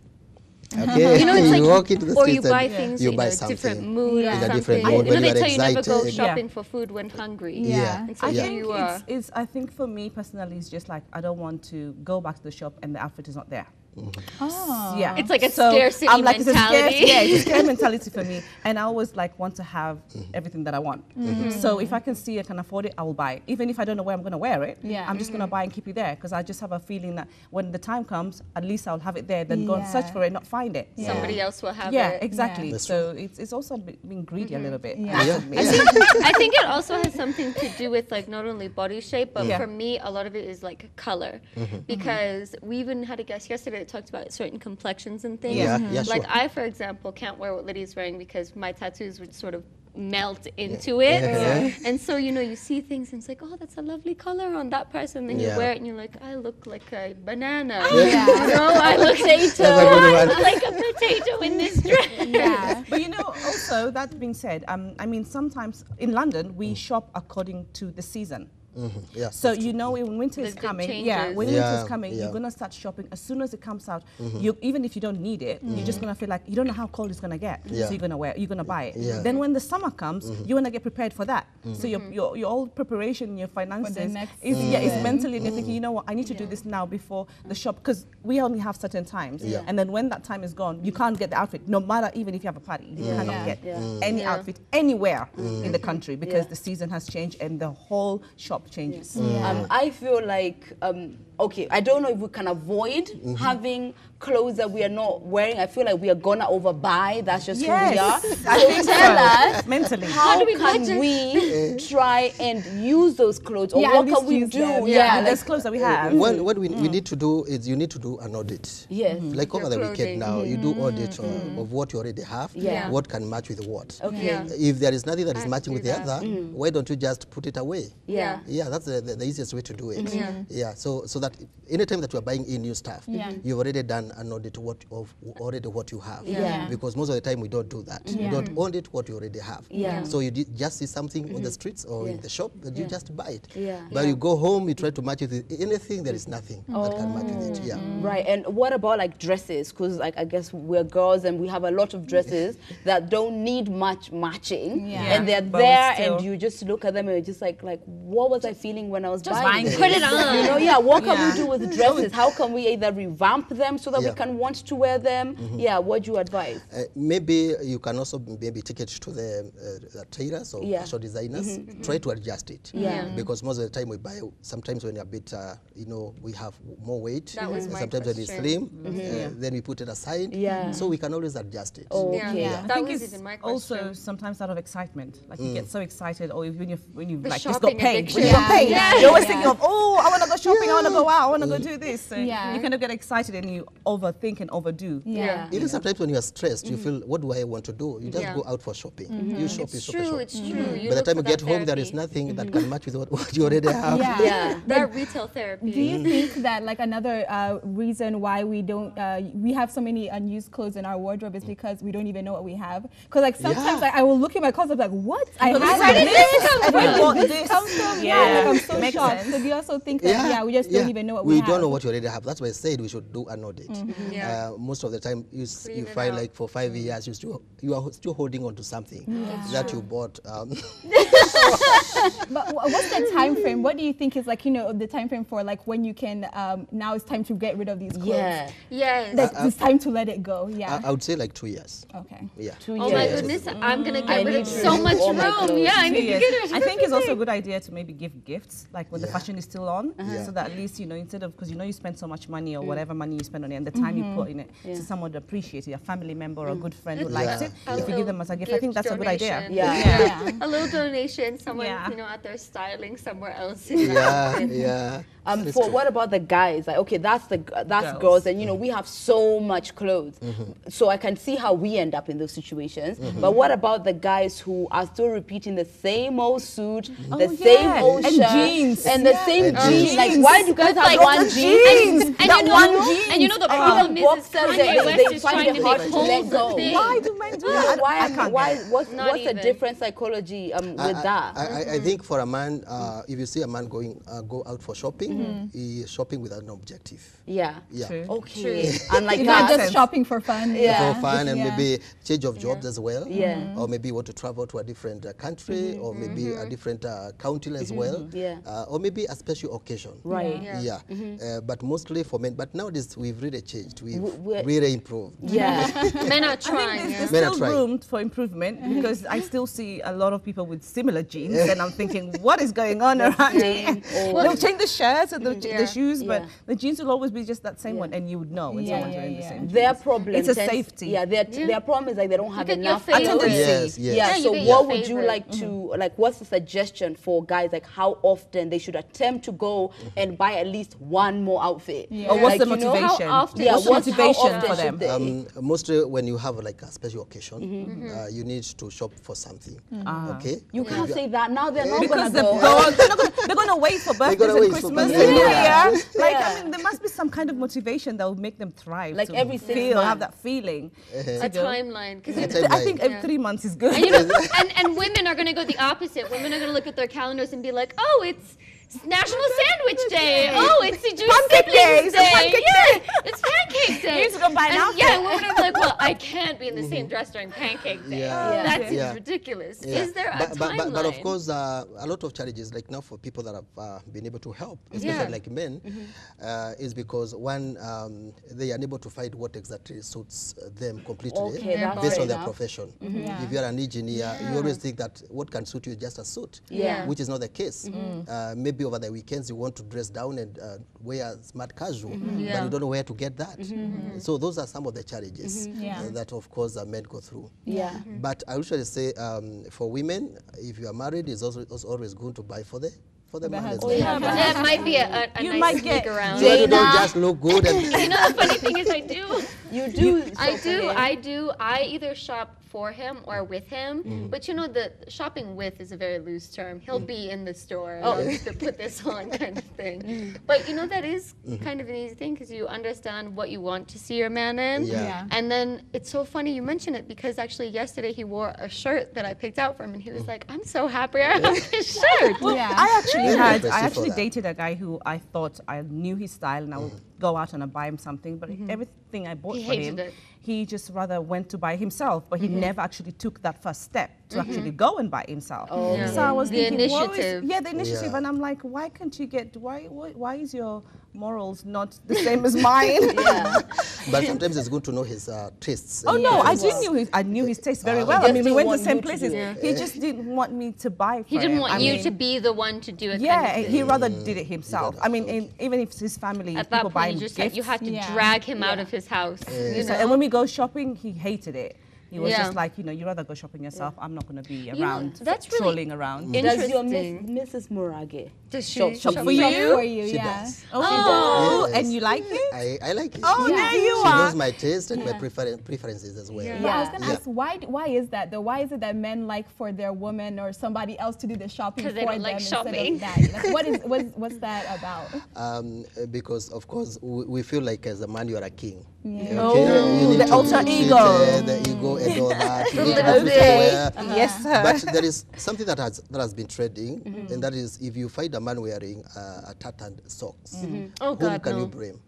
Speaker 6: Okay,
Speaker 3: it's
Speaker 6: walk into the
Speaker 3: or
Speaker 6: streets
Speaker 3: you buy
Speaker 6: and
Speaker 3: things
Speaker 6: you
Speaker 3: in
Speaker 6: buy
Speaker 3: a
Speaker 6: something
Speaker 3: different mood or
Speaker 6: in a
Speaker 3: something.
Speaker 6: different mood when
Speaker 3: They
Speaker 6: you are
Speaker 3: tell you never go
Speaker 6: excited.
Speaker 3: shopping for food when hungry. And so
Speaker 5: I
Speaker 3: here
Speaker 5: think
Speaker 3: you are.
Speaker 5: I think for me personally, it's just like I don't want to go back to the shop and the outfit is not there. Yeah,
Speaker 3: It's like a scarcity mentality.
Speaker 5: It's a scare mentality for me, and I always want to have everything that I want. So if I can see I can afford it, I will buy it. Even if I don't know where I'm going to wear it, I'm just going to buy and keep it there because I just have a feeling that when the time comes, at least I'll have it there. Then go and search for it, not find it.
Speaker 3: Somebody else will have
Speaker 5: Yeah,
Speaker 3: it.
Speaker 5: exactly. So it's also being greedy a little bit.
Speaker 3: I think it also has something to do with not only body shape, but for me, a lot of it is color. Because we even had a guest yesterday that talked about certain complexions and things. Like I, for example, can't wear what Lydia's wearing because my tattoos would sort of melt into it. And so, you see things and it's like, oh, that's a lovely color on that person. Then you wear it and you're like, I look like a banana. I look like a potato in this dress.
Speaker 5: But also, that being said, I mean, sometimes in London, we shop according to the season. So when winter is coming, when winter is coming, you're gonna start shopping as soon as it comes out. Even if you don't need it, you're just gonna feel like you don't know how cold it's gonna get, so you're gonna buy it. Then when the summer comes, you wanna get prepared for that. So your all preparation, your finances is mentally, and you're thinking, you know what, I need to do this now before the shop, because we only have certain times. And then when that time is gone, you can't get the outfit, no matter even if you have a party, you cannot get any outfit anywhere in the country because the season has changed and the whole shop changes.
Speaker 2: I feel like, okay, I don't know if we can avoid having clothes that we are not wearing. I feel like we are gonna overbuy. That's just who we are. So tell us,
Speaker 5: mentally,
Speaker 2: how can we try and use those clothes, or what can we do?
Speaker 5: There's clothes that we have.
Speaker 6: What we need to do is you need to do an audit. Like over the weekend now, you do audit of what you already have, what can match with what. If there is nothing that is matching with the other, why don't you just put it away? That's the easiest way to do it. So that But anytime that you are buying in new stuff, you've already done an audit of what you have. Because most of the time we don't do that. We don't audit what you already have. So you just see something on the streets or in the shop that you just buy it. But you go home, you try to match it with anything, there is nothing that can match with it.
Speaker 2: Right. And what about like dresses? Because like I guess we're girls and we have a lot of dresses that don't need much matching, and they're there, and you just look at them and you're just like what was I feeling when I was buying this?
Speaker 3: Put it on.
Speaker 2: You know, what can we do with dresses? How can we either revamp them so that we can want to wear them? What do you advise?
Speaker 6: Maybe you can also maybe take it to the tailors or fashion designers. Try to adjust it. Because most of the time we buy, sometimes when you're a bit, you know, we have more weight. Sometimes when it's slim, then we put it aside. So we can always adjust it.
Speaker 3: That was even my question.
Speaker 5: Also, sometimes out of excitement, like you get so excited, or when you
Speaker 3: The
Speaker 5: like just got
Speaker 3: shopping
Speaker 5: paid.
Speaker 3: addiction.
Speaker 5: When you got paid, you're always thinking of, oh, I want to go shopping, I want to go out, I want to go do this. So you kind of get excited and you overthink and overdo.
Speaker 6: Even sometimes when you are stressed, you feel, what do I want to do? You just go out for shopping. You shop,
Speaker 3: It's
Speaker 6: you
Speaker 3: true,
Speaker 6: shop,
Speaker 3: it's true.
Speaker 6: By the time you get home, there is nothing that can match with what you already have.
Speaker 3: That retail therapy.
Speaker 4: Do you think that like another reason why we don't we have so many unused clothes in our wardrobe is because we don't even know what we have? Because like sometimes like, I will look at my closet like, what? I have this come from? Like I'm so shocked. So do you also think that we just don't even know what we have?
Speaker 6: We don't know what you already have. That's why I said we should do an audit. Most of the time you find like for 5 years you are still holding on to something that you bought.
Speaker 4: But what's the time frame? What do you think is like, you know, the time frame for like when you can now it's time to get rid of these clothes? It's time to let it go.
Speaker 6: I would say like 2 years.
Speaker 4: Okay.
Speaker 6: 2
Speaker 3: Oh
Speaker 6: years.
Speaker 3: my goodness, I'm gonna get rid of so much room. I need to get rid of
Speaker 5: I think it's also a good idea to maybe give gifts, like when the fashion is still on, so that at least, you know, instead of, because you know you spend so much money or whatever money you spend on it, and the time you put in it to someone to appreciate it, a family member or a good friend who likes it, if you give them as a gift, I think that's a good idea.
Speaker 3: A little donation, someone you know out there styling somewhere else.
Speaker 2: For what about the guys? Like, okay, that's girls, and you know we have so much clothes, so I can see how we end up in those situations. But what about the guys who are still repeating the same old suit, the same old shirt,
Speaker 5: jeans,
Speaker 2: and the same jeans? Like, why do you guys have one jeans?
Speaker 3: And you know the problem is Kanye West is trying to make holes
Speaker 2: go.
Speaker 5: Why do men do that?
Speaker 2: What's the different psychology with that?
Speaker 6: I think for a man, if you see a man go out for shopping, he is shopping with an objective.
Speaker 2: True. Okay.
Speaker 3: True.
Speaker 2: And like
Speaker 4: not just shopping for fun.
Speaker 6: For fun and maybe change of jobs as well. Or maybe you want to travel to a different country, or maybe a different county as well. Or maybe a special occasion.
Speaker 2: Right.
Speaker 6: But mostly for men. But nowadays we've really changed. We've really improved.
Speaker 3: Men are trying.
Speaker 5: There's still room for improvement, because I still see a lot of people with similar jeans, and I'm thinking, what is going on around here? They'll change the shirts and the shoes, but the jeans will always be just that same one, and you would know when someone's wearing the same.
Speaker 2: Their problem.
Speaker 5: It's a safety.
Speaker 2: Their problem is like they don't have enough.
Speaker 6: So
Speaker 2: what would you like to what's the suggestion for guys, like how often they should attempt to go and buy at least one more outfit?
Speaker 5: Or what's the motivation?
Speaker 2: What's the motivation
Speaker 5: for them?
Speaker 6: Mostly when you have like a special occasion, you need to shop for something. Okay.
Speaker 2: You can't say that now. They're not
Speaker 5: because
Speaker 2: gonna go.
Speaker 5: they're gonna wait for birthdays and Christmas and New Year. Like, I mean, there must be some kind of motivation that will make them thrive.
Speaker 2: Like every 6 months.
Speaker 5: Have that feeling.
Speaker 3: A timeline.
Speaker 5: I think every 3 months is good.
Speaker 3: And, you know, and women are going to go the opposite. Women are going to look at their calendars and be like, oh, it's National Sandwich Day. Oh, it's the Jewish Siblings Day. It's Pancake Day.
Speaker 5: You need to go buy an outfit.
Speaker 3: Yeah, women are like, well, I can't be in the same dress during Pancake Day. That seems ridiculous. Is there a timeline?
Speaker 6: But of course, a lot of challenges, like now for people that have been able to help, especially like men, is because one, they are unable to find what exactly suits them completely based on their profession. If you are an engineer, you always think that what can suit you is just a suit, which is not the case. Maybe over the weekends you want to dress down and wear smart casual, but you don't know where to get that. So those are some of the challenges that of course men go through. But I usually say for women, if you are married, it's also always good to buy for the man as well.
Speaker 3: That might be a nice sneak around.
Speaker 6: So you don't just look good. And
Speaker 3: you know, the funny thing is I do.
Speaker 2: You do.
Speaker 3: I do. I either shop for him or with him. But you know, the shopping with is a very loose term. He'll be in the store and I'll just put this on kind of thing. But you know, that is kind of an easy thing because you understand what you want to see your man in.
Speaker 6: Yeah.
Speaker 3: And then it's so funny you mention it because actually yesterday he wore a shirt that I picked out for him and he was like, I'm so happy I have this shirt.
Speaker 5: Well,
Speaker 4: Yeah.
Speaker 5: I actually
Speaker 6: that.
Speaker 5: dated a guy who I thought I knew his style and I would go out and I'd buy him something, but everything I bought
Speaker 3: He
Speaker 5: for
Speaker 3: hated
Speaker 5: him,
Speaker 3: it.
Speaker 5: he just rather went to buy himself, but he never actually took that first step to actually go and buy himself.
Speaker 3: Yeah.
Speaker 5: So I was
Speaker 3: The
Speaker 5: thinking,
Speaker 3: initiative.
Speaker 5: the initiative,
Speaker 6: Yeah.
Speaker 5: and I'm like, why can't you get? Why is your morals not the same as mine?
Speaker 6: But sometimes it's good to know his tastes.
Speaker 5: Oh
Speaker 6: and
Speaker 5: no, I
Speaker 6: preferences.
Speaker 5: I knew his taste very
Speaker 6: He
Speaker 5: well. I
Speaker 2: just
Speaker 5: mean, we
Speaker 2: didn't
Speaker 5: went to
Speaker 2: want
Speaker 5: the same
Speaker 2: you to
Speaker 5: places.
Speaker 2: do it.
Speaker 5: He just didn't want me to buy for
Speaker 3: He didn't
Speaker 5: him.
Speaker 3: want
Speaker 5: I
Speaker 3: you
Speaker 5: mean,
Speaker 3: to be the one to do it.
Speaker 5: Yeah,
Speaker 3: kind of
Speaker 5: he
Speaker 3: thing.
Speaker 5: rather did it himself. I mean, even if it's his family,
Speaker 3: At
Speaker 5: people
Speaker 3: that
Speaker 5: buy
Speaker 3: point,
Speaker 5: him
Speaker 3: you just
Speaker 5: gifts.
Speaker 3: you had to
Speaker 4: Yeah.
Speaker 3: drag him out of his house. You
Speaker 5: So,
Speaker 3: know?
Speaker 5: and when we go shopping, he hated it. He was
Speaker 3: Yeah.
Speaker 5: just like, you know, you rather go shopping yourself. I'm not going to be
Speaker 3: know,
Speaker 5: around,
Speaker 3: that's really
Speaker 5: trolling around.
Speaker 2: Does your
Speaker 3: Interesting.
Speaker 2: Mrs. Murage
Speaker 3: Does she
Speaker 2: shop
Speaker 3: shop
Speaker 2: for
Speaker 4: Shop
Speaker 2: you?
Speaker 4: for you,
Speaker 6: She
Speaker 4: yeah.
Speaker 6: does.
Speaker 5: Oh,
Speaker 6: Yes.
Speaker 5: and you like it?
Speaker 6: I like it.
Speaker 5: Oh,
Speaker 4: Yeah.
Speaker 5: there you
Speaker 6: She
Speaker 5: are.
Speaker 6: knows my taste and my preferences as well.
Speaker 3: Yeah.
Speaker 4: But I was
Speaker 2: Yeah.
Speaker 4: gonna ask, why is that though? Why is it that men like for their woman or somebody else to do the shopping
Speaker 3: 'Cause
Speaker 4: for
Speaker 3: they don't
Speaker 4: them
Speaker 3: like
Speaker 4: instead
Speaker 3: shopping.
Speaker 4: of that? Like, what's that about?
Speaker 6: Because of course we feel like as a man you are a king.
Speaker 4: Yeah.
Speaker 5: Oh,
Speaker 6: you need
Speaker 5: the
Speaker 6: to
Speaker 5: alter
Speaker 6: be
Speaker 5: ego.
Speaker 6: treated, the ego and all that. You need to be
Speaker 5: Okay.
Speaker 6: treated well.
Speaker 5: Yes, sir.
Speaker 6: But there is something that has been trending, and that is if you find a man wearing a tartan socks,
Speaker 3: Oh,
Speaker 6: whom
Speaker 3: God,
Speaker 6: can
Speaker 3: no.
Speaker 6: you blame?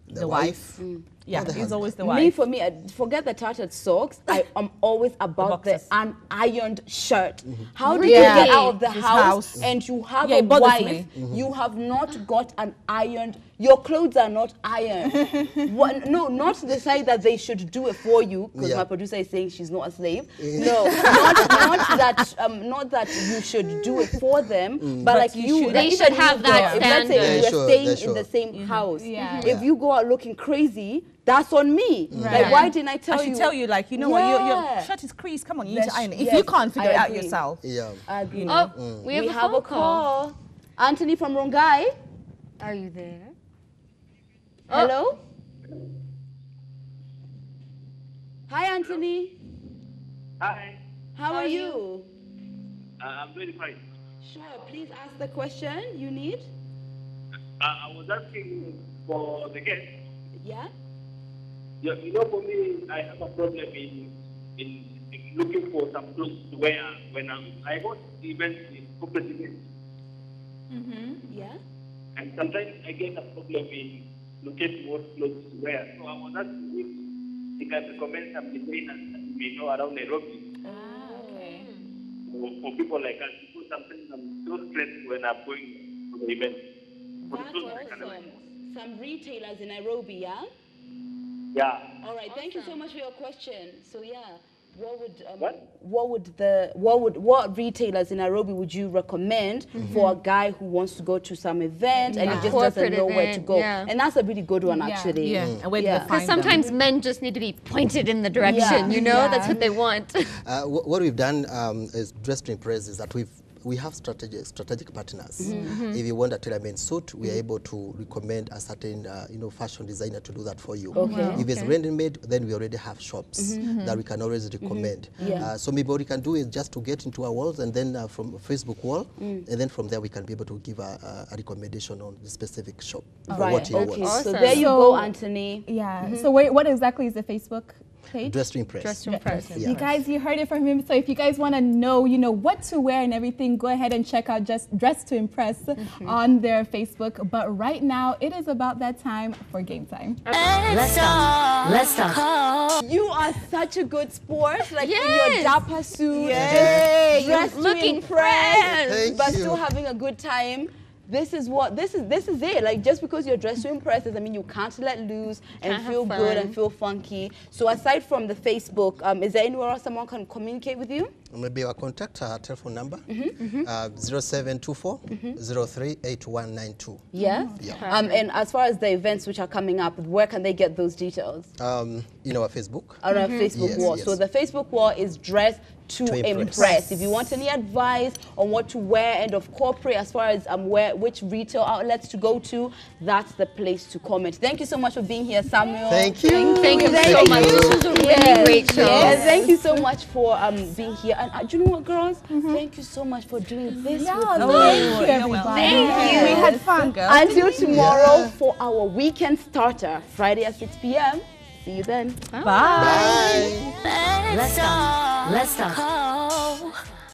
Speaker 5: The wife. Yeah,
Speaker 6: the
Speaker 5: he's
Speaker 6: husband.
Speaker 5: always the
Speaker 2: Me,
Speaker 5: wife.
Speaker 2: for me, forget the tarted socks. I am always about the
Speaker 5: boxers.
Speaker 2: unironed shirt. How do
Speaker 3: Really?
Speaker 2: you get out of the
Speaker 5: His
Speaker 2: house,
Speaker 5: house.
Speaker 2: and you have
Speaker 5: Yeah,
Speaker 2: a
Speaker 5: it bothers
Speaker 2: wife?
Speaker 5: me.
Speaker 2: You have not got an ironed. Your clothes are not ironed. No, not to the side that they should do it for you, because
Speaker 6: Yeah.
Speaker 2: my producer is saying she's not a slave. No, not that you should do it for them, but like you.
Speaker 5: should.
Speaker 3: They
Speaker 2: even
Speaker 3: should have
Speaker 2: you
Speaker 3: that
Speaker 2: go- if let's say
Speaker 3: standard.
Speaker 2: you
Speaker 6: They
Speaker 2: are
Speaker 6: should,
Speaker 2: staying
Speaker 6: they
Speaker 2: in the
Speaker 6: should.
Speaker 2: same house.
Speaker 4: Yeah.
Speaker 2: If you go out looking crazy, that's on me. Like,
Speaker 4: Right.
Speaker 2: why didn't I
Speaker 5: I
Speaker 2: tell
Speaker 5: should
Speaker 2: you?
Speaker 5: tell you, like, you know what, your
Speaker 2: Yeah.
Speaker 5: shirt is creased. Come on, you need to
Speaker 2: That's-
Speaker 5: iron it. If
Speaker 2: yes,
Speaker 5: you can't figure
Speaker 2: I
Speaker 5: it out
Speaker 2: agree.
Speaker 5: yourself.
Speaker 6: Yeah.
Speaker 2: I agree.
Speaker 3: Oh, we have,
Speaker 2: We
Speaker 3: a phone call.
Speaker 2: Anthony from Rongai.
Speaker 3: Are you there?
Speaker 2: Hello? Hi, Anthony.
Speaker 7: Hi,
Speaker 2: How are you?
Speaker 7: I'm very fine.
Speaker 2: Sure, please ask the question you need.
Speaker 7: I was asking for the guest.
Speaker 2: Yeah?
Speaker 7: You know, for me, I have a problem in looking for some clothes to wear when I go to events in corporate events.
Speaker 2: Yeah?
Speaker 7: And sometimes I get a problem in locating what clothes to wear. So I was asking if you can recommend some designers that you may know around Nairobi for people like us. Because sometimes I'm so stressed when I'm going to the event. For the
Speaker 2: That's
Speaker 7: clothes I can wear.
Speaker 2: awesome. Some retailers in Nairobi, yeah?
Speaker 7: Yeah.
Speaker 2: All right, thank you so much for your question. So yeah,
Speaker 7: What?
Speaker 2: what retailers in Nairobi would you recommend for a guy who wants to go to some event and he just doesn't
Speaker 3: Corporate
Speaker 2: know where to
Speaker 3: event,
Speaker 2: go?
Speaker 3: yeah.
Speaker 2: And that's a really good one,
Speaker 4: Yeah.
Speaker 2: actually.
Speaker 5: Yeah, and where do
Speaker 2: Yeah.
Speaker 5: they
Speaker 3: Because
Speaker 5: find them?
Speaker 3: sometimes men just need to be pointed in the direction, you know?
Speaker 4: Yeah.
Speaker 3: That's what they want.
Speaker 6: What we've done is Dress to Impress is that we have strategic partners. If you want a tailor-made suit, we are able to recommend a certain fashion designer to do that for you.
Speaker 2: Okay.
Speaker 6: If it's ready-made, then we already have shops that we can always recommend.
Speaker 2: Yeah.
Speaker 6: So maybe what we can do is just to get into our walls and then from a Facebook wall, and then from there we can be able to give a recommendation on the specific shop for
Speaker 2: Right.
Speaker 6: what he
Speaker 2: Okay.
Speaker 6: wants.
Speaker 2: So
Speaker 3: Awesome.
Speaker 2: there you
Speaker 4: So-
Speaker 2: go, Anthony.
Speaker 4: Yeah. So what exactly is the Facebook page?
Speaker 6: Dress to Impress.
Speaker 3: Dress to impress.
Speaker 6: Yeah.
Speaker 4: You guys, you heard it from him. So if you guys want to know, what to wear and everything, go ahead and check out just Dress to Impress on their Facebook. But right now, it is about that time for game time.
Speaker 1: Let's talk. Let's talk.
Speaker 2: You are such a good sport, like in
Speaker 3: Yes.
Speaker 2: your dapper suit,
Speaker 5: Yay.
Speaker 2: just dressed to
Speaker 3: Looking
Speaker 2: impress,
Speaker 6: Thank
Speaker 2: but
Speaker 6: you.
Speaker 2: still having a good time. This is it. Like, just because you're dressed to impress doesn't mean you can't let loose and
Speaker 3: Can't have
Speaker 2: feel good
Speaker 3: fun.
Speaker 2: and feel funky. So aside from the Facebook, is there anywhere else someone can communicate with you?
Speaker 6: Maybe our contact, our telephone number, 0724 038192.
Speaker 2: Yeah?
Speaker 6: Yeah.
Speaker 2: And as far as the events which are coming up, where can they get those details?
Speaker 6: In our Facebook.
Speaker 2: On our Facebook
Speaker 6: Yes,
Speaker 2: wall.
Speaker 6: yes.
Speaker 2: So the Facebook wall is Dress to Impress. If you want any advice on what to wear and of corporate as far as which retail outlets to go to, that's the place to comment. Thank you so much for being here, Samuel.
Speaker 6: Thank you.
Speaker 3: Thank you so much. This was a really great show.
Speaker 2: Yes, thank you so much for being here. And do you know what, girls? Thank you so much for doing this with me.
Speaker 4: Thank you, everybody.
Speaker 3: Thank you.
Speaker 5: We had fun, girls.
Speaker 2: Until tomorrow for our weekend starter, Friday at 6 p.m. See you then.
Speaker 6: Bye.
Speaker 1: Let's talk. Let's talk.